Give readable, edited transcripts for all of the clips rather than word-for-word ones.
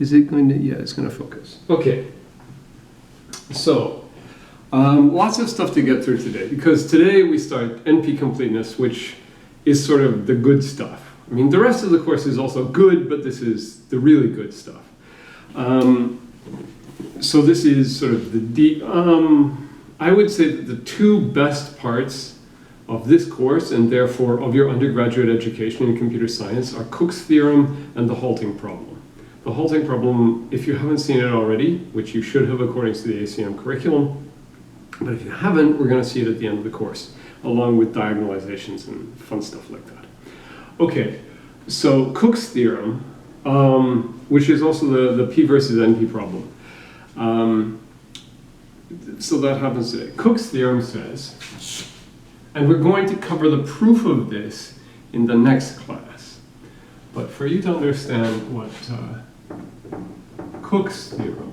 Is it going to, yeah, it's going to focus. Okay. So, lots of stuff to get through today, because today we start NP completeness, which is sort of the good stuff. I mean, the rest of the course is also good, but this is the really good stuff. So this is sort of the deep, I would say that the two best parts of this course, and therefore of your undergraduate education in computer science, are Cook's theorem and the halting problem. The halting problem, if you haven't seen it already, which you should have according to the ACM curriculum, but if you haven't, we're going to see it at the end of the course, along with diagonalizations and fun stuff like that. Okay, so Cook's theorem, which is also the P versus NP problem. So that happens today. Cook's theorem says, and we're going to cover the proof of this in the next class. But for you to understand what Cook's theorem,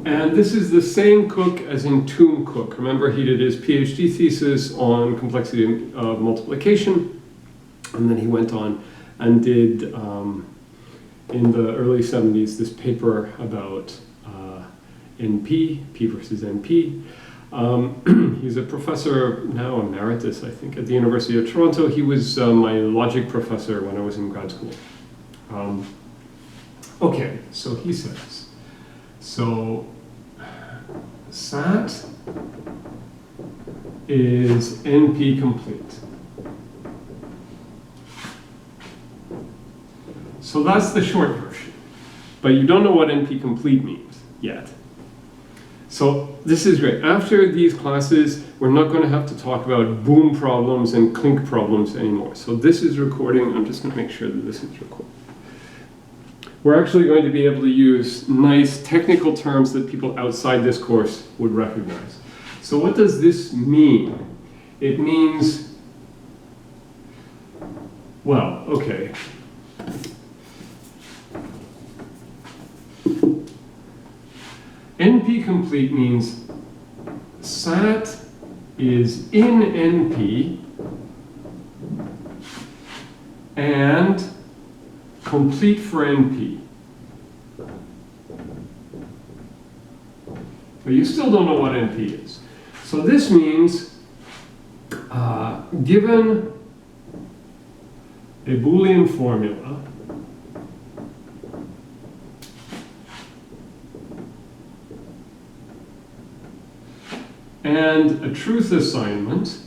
and this is the same Cook as in Tomb Cook. Remember, he did his PhD thesis on complexity of multiplication, and then he went on and did, in the early 70s, this paper about NP, P versus NP. He's a professor, now emeritus, I think, at the University of Toronto. He was my logic professor when I was in grad school. Okay, so he says, so SAT is NP complete. So that's the short version, but you don't know what NP complete means yet. So this is great. After these classes, we're not going to have to talk about boom problems and clink problems anymore. So this is recording. I'm just going to make sure that this is recording. We're actually going to be able to use nice technical terms that people outside this course would recognize. So what does this mean? It means, well, okay. NP complete means SAT is in NP and complete for NP. But you still don't know what NP is. So this means, given a Boolean formula, and a truth assignment,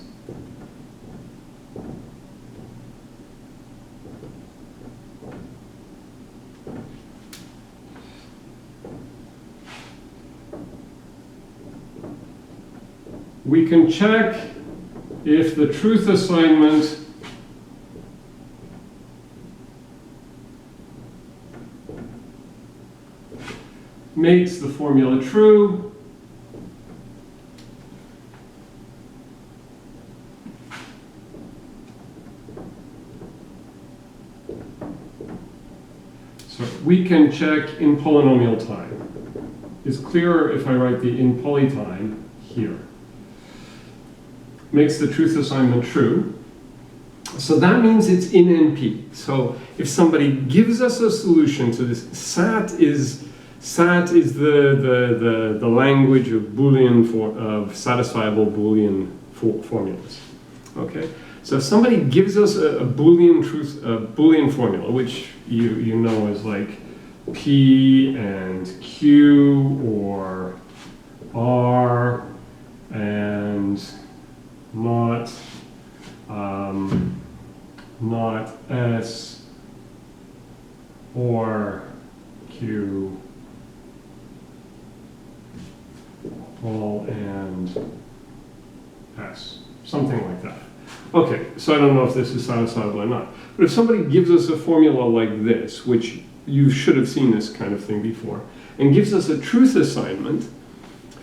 we can check if the truth assignment makes the formula true, we can check in polynomial time. It's clearer if I write the in poly time here. Makes the truth assignment true. So that means it's in NP. So if somebody gives us a solution to this, SAT is the language of Boolean of satisfiable Boolean formulas. Okay. So if somebody gives us a Boolean formula, which you know is like P and Q or R and not S or Q, all and S, something like that. Okay, so I don't know if this is satisfiable or not. But if somebody gives us a formula like this, which you should have seen this kind of thing before, and gives us a truth assignment,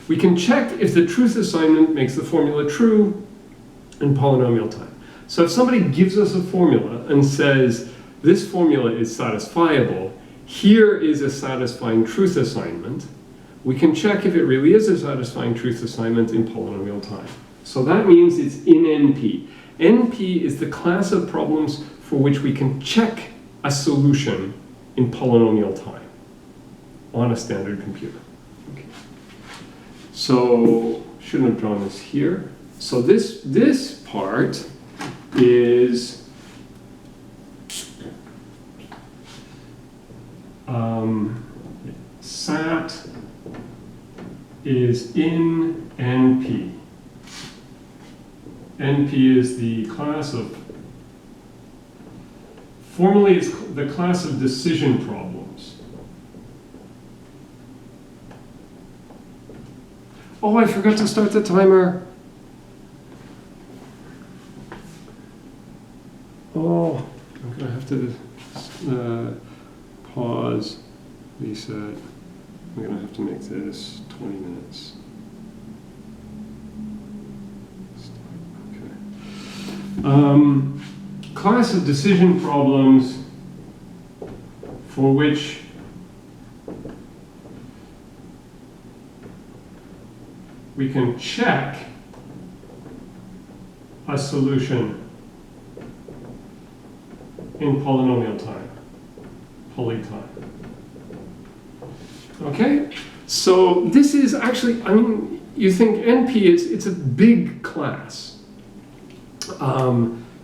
we can check if the truth assignment makes the formula true in polynomial time. So if somebody gives us a formula and says, this formula is satisfiable, here is a satisfying truth assignment, we can check if it really is a satisfying truth assignment in polynomial time. So that means it's in NP. NP is the class of problems for which we can check a solution in polynomial time on a standard computer. Okay. So, shouldn't have drawn this here. So this part is SAT is in NP. NP is the class of, formally it's the class of decision problems. Oh, I forgot to start the timer. Oh, I'm gonna have to pause, reset. I'm gonna have to make this 20 minutes. Okay. Class of decision problems for which we can check a solution in polynomial time, poly time. Okay? So this is actually, I mean, you think NP, it's a big class.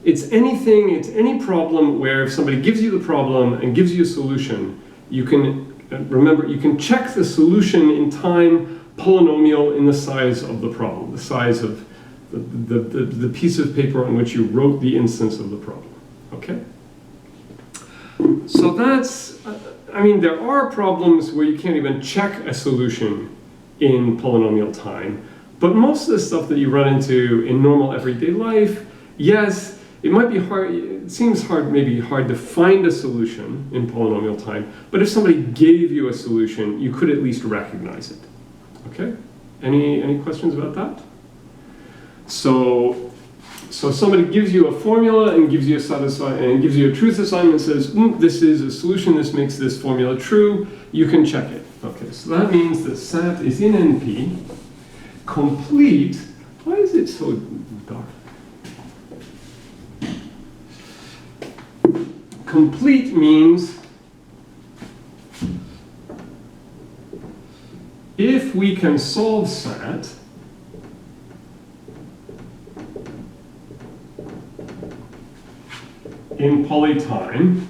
It's anything, it's any problem where if somebody gives you the problem and gives you a solution, you can, remember, you can check the solution in time polynomial in the size of the problem, the size of the piece of paper on which you wrote the instance of the problem. Okay? So that's, I mean, there are problems where you can't even check a solution in polynomial time, but most of the stuff that you run into in normal everyday life, yes, it might be hard, it seems hard, maybe hard to find a solution in polynomial time, but if somebody gave you a solution, you could at least recognize it. Okay? Any questions about that? So somebody gives you a formula and gives you a truth assignment and says, this is a solution, this makes this formula true, you can check it. Okay, so that means that SAT is in NP, complete. Why is it so dark? Complete means if we can solve SAT, in poly time,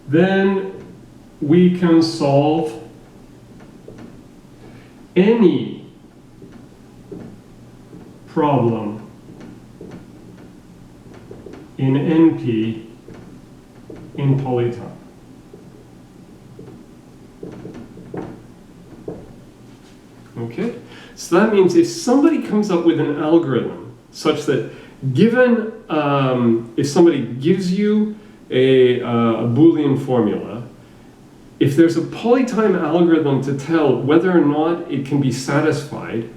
then we can solve any problem in NP in poly time. Okay? So that means if somebody comes up with an algorithm such that given, if somebody gives you a Boolean formula, if there's a polytime algorithm to tell whether or not it can be satisfied,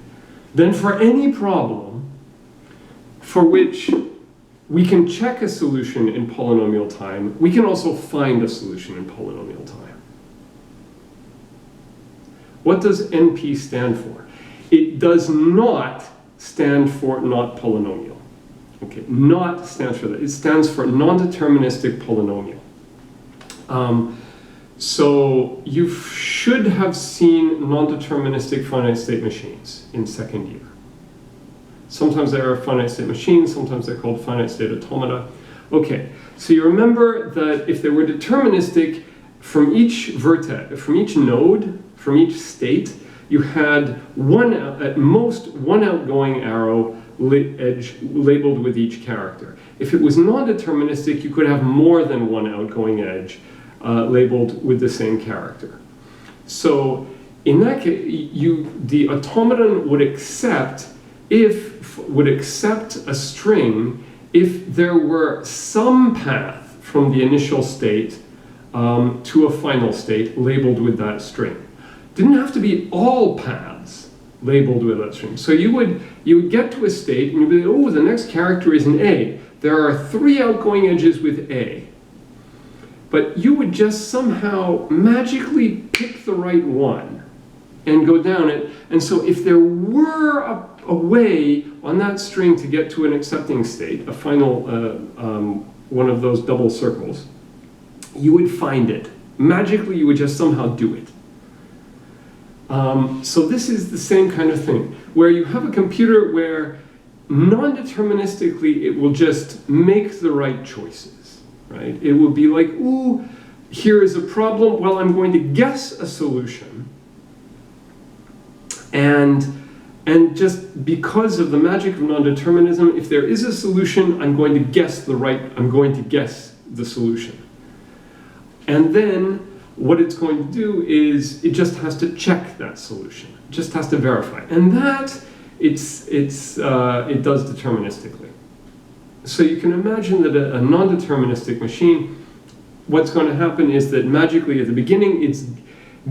then for any problem for which we can check a solution in polynomial time, we can also find a solution in polynomial time. What does NP stand for? It does not stand for not polynomial. Okay, not stands for that. It stands for non-deterministic polynomial. So you should have seen non-deterministic finite state machines in second year. Sometimes they are finite state machines, sometimes they're called finite state automata. Okay, so you remember that if they were deterministic, from each vertex, from each node, from each state, you had at most one outgoing arrow edge labeled with each character. If it was non-deterministic, you could have more than one outgoing edge labeled with the same character. So in that case, the automaton would accept a string if there were some path from the initial state to a final state labeled with that string. Didn't have to be all paths labeled with that string. So you would get to a state and you'd be like, oh, the next character is an A. There are 3 outgoing edges with A. But you would just somehow magically pick the right one and go down it. And so if there were a way on that string to get to an accepting state, a final one of those double circles, you would find it. Magically, you would just somehow do it. So this is the same kind of thing, where you have a computer where non-deterministically it will just make the right choices, right? It will be like, ooh, here is a problem, well, I'm going to guess a solution. And just because of the magic of non-determinism, if there is a solution, I'm going to guess the solution. And then what it's going to do is it just has to check that solution. It just has to verify. And that it does deterministically. So you can imagine that a non-deterministic machine, what's going to happen is that magically at the beginning it's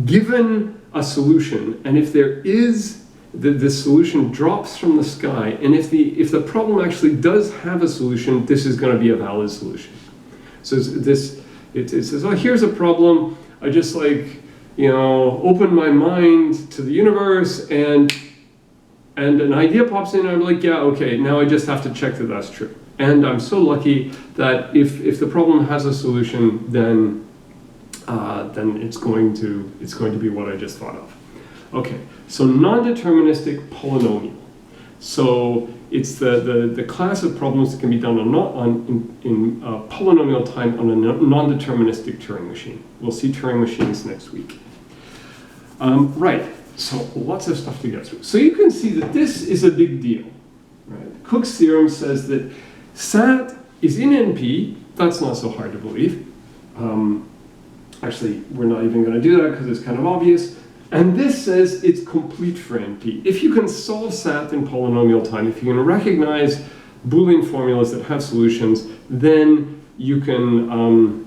given a solution, and if there is the solution drops from the sky, and if the problem actually does have a solution, this is going to be a valid solution. So it says, oh, here's a problem. I just open my mind to the universe, and an idea pops in, and I'm like, yeah, okay, now I just have to check that that's true. And I'm so lucky that if the problem has a solution, then it's going to be what I just thought of. Okay, so non-deterministic polynomial. So it's the class of problems that can be done in polynomial time on a non-deterministic Turing machine. We'll see Turing machines next week. Right, so lots of stuff to get through. So you can see that this is a big deal. Right? Cook's theorem says that SAT is in NP. That's not so hard to believe. Actually, we're not even going to do that because it's kind of obvious. And this says it's complete for NP. If you can solve SAT in polynomial time, if you can recognize Boolean formulas that have solutions, then you can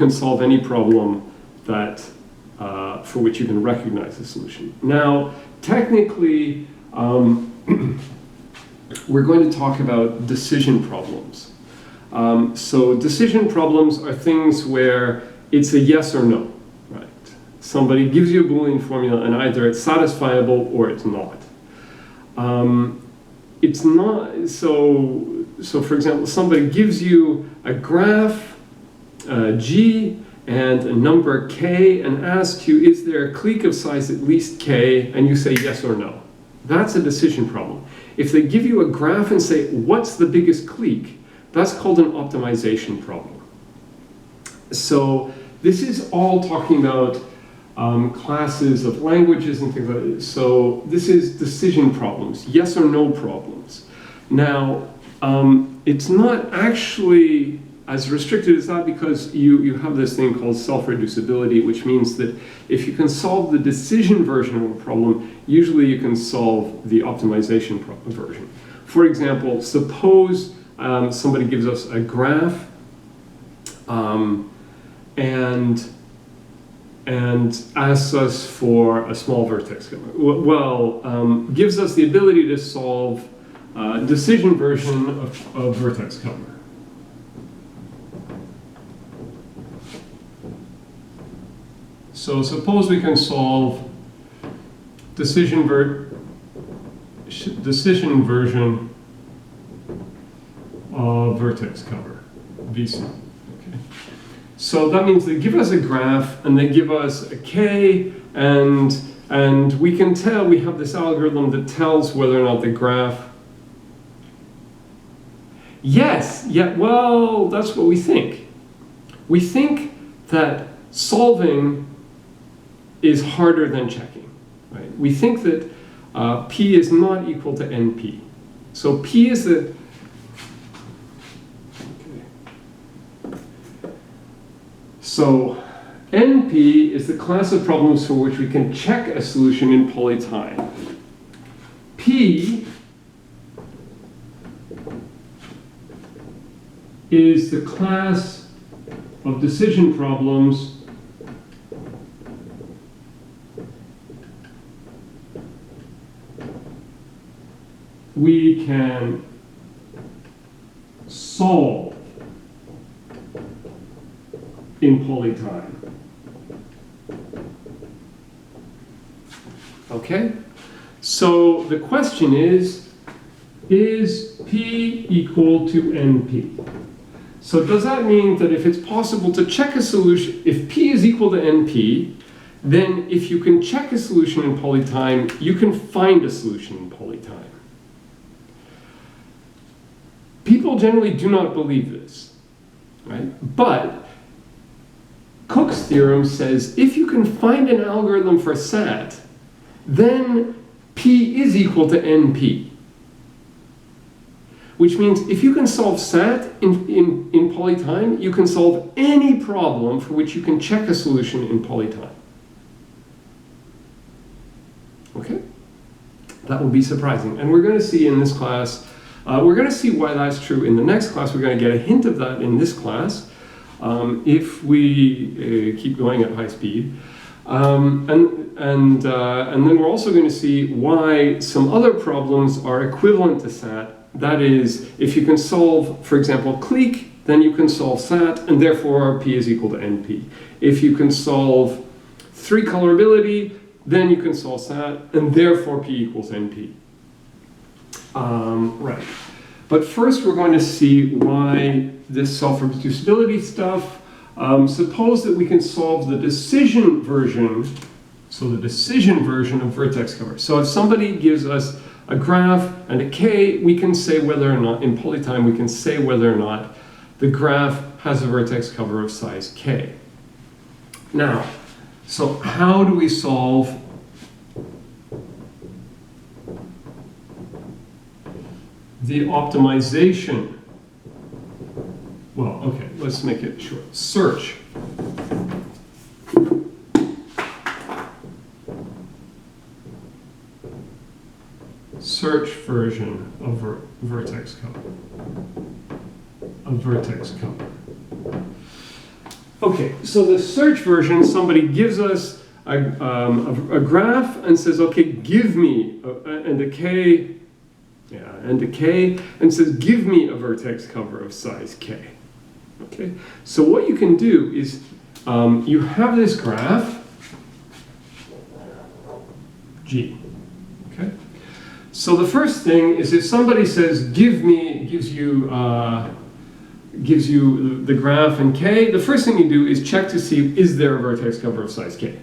solve any problem that for which you can recognize a solution. Now, technically, we're going to talk about decision problems. So decision problems are things where it's a yes or no. Somebody gives you a Boolean formula, and either it's satisfiable or it's not. It's not, so for example, somebody gives you a graph, G, and a number K, and asks you, is there a clique of size at least K, and you say yes or no. That's a decision problem. If they give you a graph and say, what's the biggest clique, that's called an optimization problem. So this is all talking about classes of languages and things like that. So this is decision problems, yes or no problems. Now, it's not actually as restricted as that because you have this thing called self-reducibility, which means that if you can solve the decision version of a problem, usually you can solve the optimization version. For example, suppose somebody gives us a graph and asks us for a small vertex cover. Well, gives us the ability to solve decision version of vertex cover. So suppose we can solve decision version of vertex cover, VC. So that means they give us a graph and they give us a K, and we can tell, we have this algorithm that tells whether or not the graph, yes, yeah, well, that's what we think. We think that solving is harder than checking, right? We think that P is not equal to NP. So P is the, so NP is the class of problems for which we can check a solution in polytime. P is the class of decision problems we can solve in polytime. Okay? So the question is P equal to NP? So does that mean that if it's possible to check a solution, if P is equal to NP, then if you can check a solution in polytime, you can find a solution in polytime? People generally do not believe this, right? But Cook's theorem says if you can find an algorithm for SAT, then P is equal to NP. Which means if you can solve SAT in polytime, you can solve any problem for which you can check a solution in polytime. Okay? That will be surprising. And we're going to see in this class, we're going to see why that's true in the next class. We're going to get a hint of that in this class if we keep going at high speed. And then we're also going to see why some other problems are equivalent to SAT. That is, if you can solve, for example, clique, then you can solve SAT, and therefore P is equal to NP. If you can solve three-colorability, then you can solve SAT, and therefore P equals NP. Right. But first we're going to see why this self-reproducibility stuff. Suppose that we can solve the decision version, so the decision version of vertex cover. So if somebody gives us a graph and a k, we can say whether or not, in polytime, we can say whether or not the graph has a vertex cover of size k. Now, so how do we solve the optimization? Well, okay, let's make it short. Search. Search version of vertex cover. Okay, so the search version, somebody gives us a graph and says, okay, give me and a k, and says, give me a vertex cover of size k. Okay, so what you can do is you have this graph G. Okay. So the first thing is if somebody says, gives you the graph in K, the first thing you do is check to see, is there a vertex cover of size K?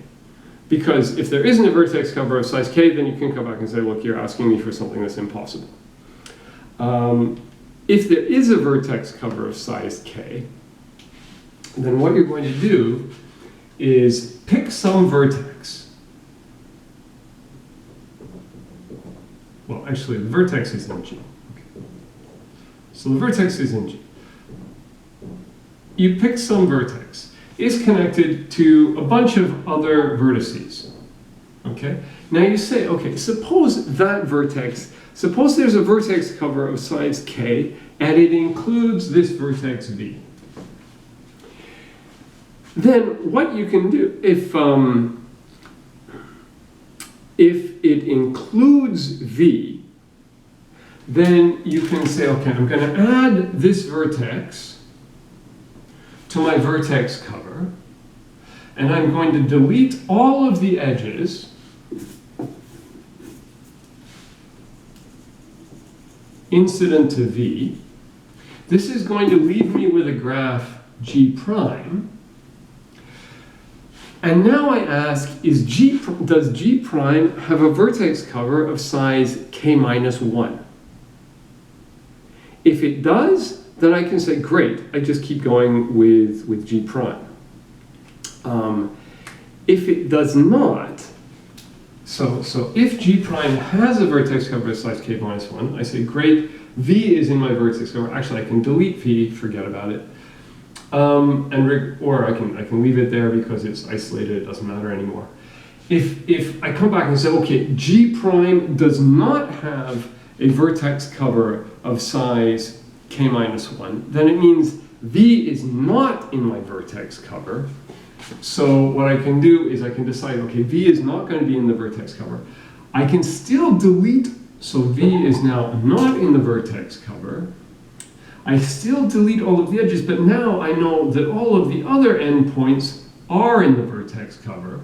Because if there isn't a vertex cover of size K, then you can come back and say, look, you're asking me for something that's impossible. If there is a vertex cover of size K, then what you're going to do is pick some vertex. Well, actually, the vertex is in G. Okay. So the vertex is in G. You pick some vertex. It's connected to a bunch of other vertices. Okay? Now you say, okay, suppose there's a vertex cover of size k, and it includes this vertex v. Then what you can do, if it includes v, then you can say, okay, I'm going to add this vertex to my vertex cover, and I'm going to delete all of the edges incident to v. This is going to leave me with a graph G prime. And now I ask, does G prime have a vertex cover of size k minus 1? If it does, then I can say, great, I just keep going with G prime. If it does not, so if G prime has a vertex cover of size k minus 1, I say, great, V is in my vertex cover. Actually, I can delete V, forget about it. Or I can leave it there because it's isolated, it doesn't matter anymore. If I come back and say, okay, G prime does not have a vertex cover of size k minus 1, then it means V is not in my vertex cover. So what I can do is I can decide, okay, V is not going to be in the vertex cover. I can still delete, so V is now not in the vertex cover. I still delete all of the edges, but now I know that all of the other endpoints are in the vertex cover.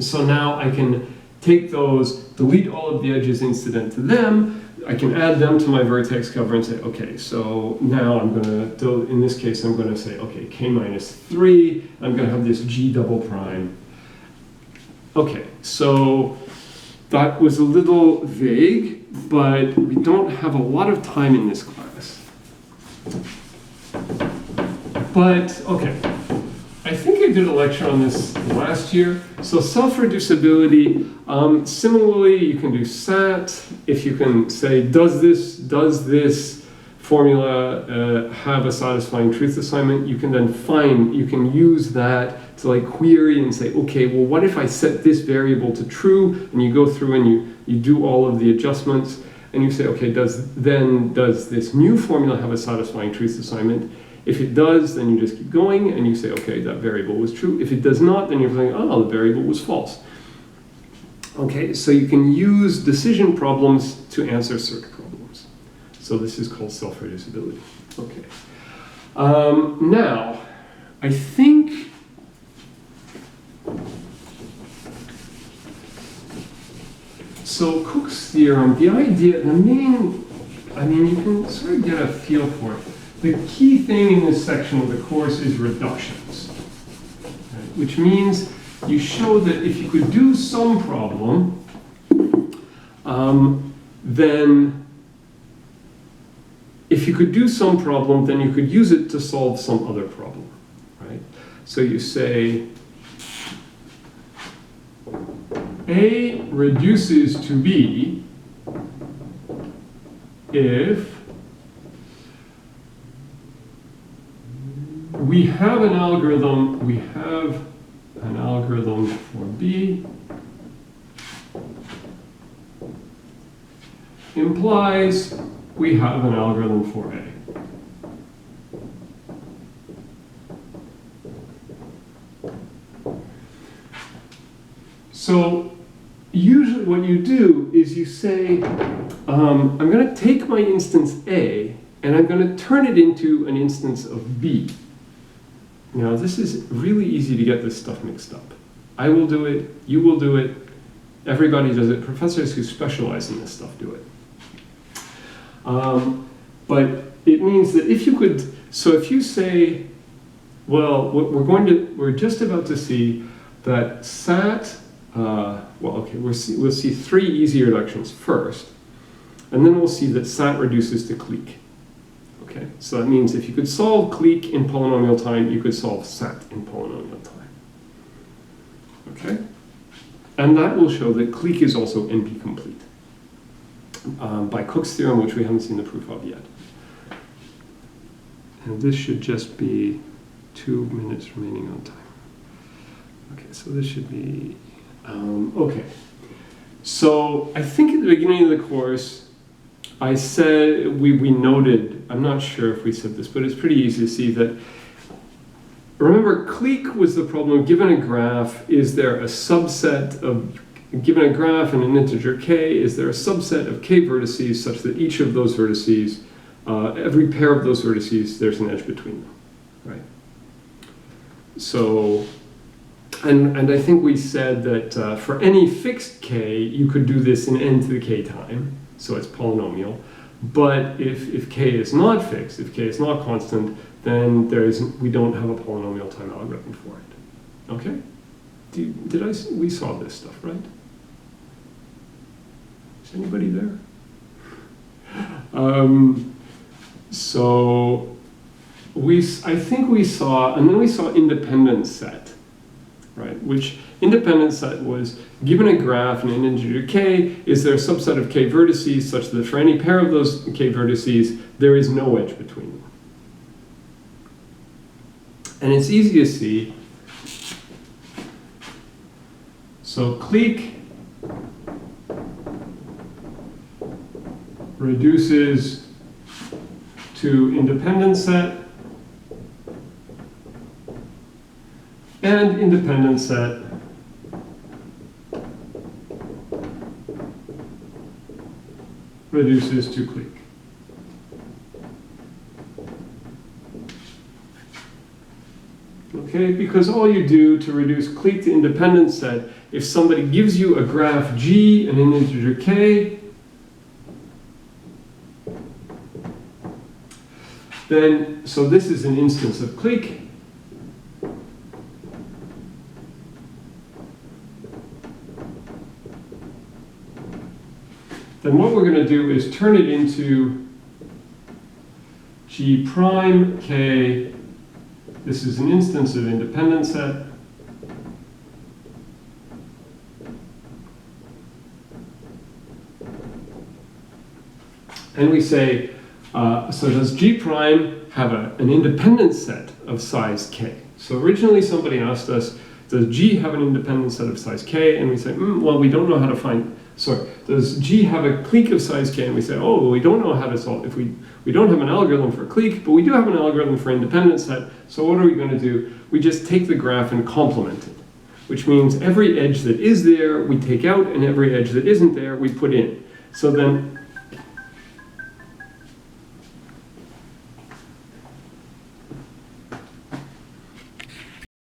So now I can take those, delete all of the edges incident to them. I can add them to my vertex cover and say, okay, so now I'm going to, in this case, I'm going to say, okay, k minus 3. I'm going to have this g double prime. Okay, so that was a little vague, but we don't have a lot of time in this class. But, okay, I think I did a lecture on this last year. So self-reducibility, similarly, you can do SAT. If you can say, does this formula have a satisfying truth assignment? You can then you can use that to like query and say, okay, well, what if I set this variable to true? And you go through and you do all of the adjustments, and you say, okay, does this new formula have a satisfying truth assignment? If it does, then you just keep going and you say, okay, that variable was true. If it does not, then you're saying, oh, the variable was false. Okay, so you can use decision problems to answer search problems. So this is called self-reducibility. Okay. Now, I think so Cook's theorem, the idea, I mean, you can sort of get a feel for it. The key thing in this section of the course is reductions, right? Which means you show that if you could do some problem, then you could use it to solve some other problem, right? So you say A reduces to B if we have an algorithm for B implies we have an algorithm for A. So usually what you do is you say, I'm going to take my instance A and I'm going to turn it into an instance of B. Now, this is really easy to get this stuff mixed up. I will do it, you will do it, everybody does it. Professors who specialize in this stuff do it. But it means that if you could, so if you say, well, we're just about to see that SAT, we'll see 3 easy reductions first, and then we'll see that SAT reduces to clique. Okay, so that means if you could solve clique in polynomial time, you could solve SAT in polynomial time. Okay? And that will show that clique is also NP complete by Cook's theorem, which we haven't seen the proof of yet. And this should just be 2 minutes remaining on time. Okay, so this should be, okay. So I think at the beginning of the course, I said, we noted, I'm not sure if we said this, but it's pretty easy to see that, remember, clique was the problem. Given a graph, is there a subset of, given a graph and an integer k, is there a subset of k vertices such that each of those vertices, every pair of those vertices, there's an edge between them, right? So, and I think we said that for any fixed k, you could do this in n to the k time. So it's polynomial. But if k is not fixed, if k is not constant, then we don't have a polynomial time algorithm for it. Okay? We saw this stuff, right? Is anybody there? So I think we saw, and then we saw independent set, right? Which independent set was, given a graph and an integer k, is there a subset of k vertices such that for any pair of those k vertices, there is no edge between them. And it's easy to see. So clique reduces to independent set, and independent set reduces to clique. Okay, because all you do to reduce clique to independent set, if somebody gives you a graph G and an integer K, then, so this is an instance of clique. Then what we're going to do is turn it into G prime K. This is an instance of independent set. And we say, so does G prime have an independent set of size K? So originally somebody asked us, does G have an independent set of size K? And we say, well, we don't know how to find, sorry, does G have a clique of size K? And we say, oh, well, we don't know how to solve, if we don't have an algorithm for clique, but we do have an algorithm for independent set. So what are we going to do? We just take the graph and complement it, which means every edge that is there, we take out, and every edge that isn't there, we put in. So then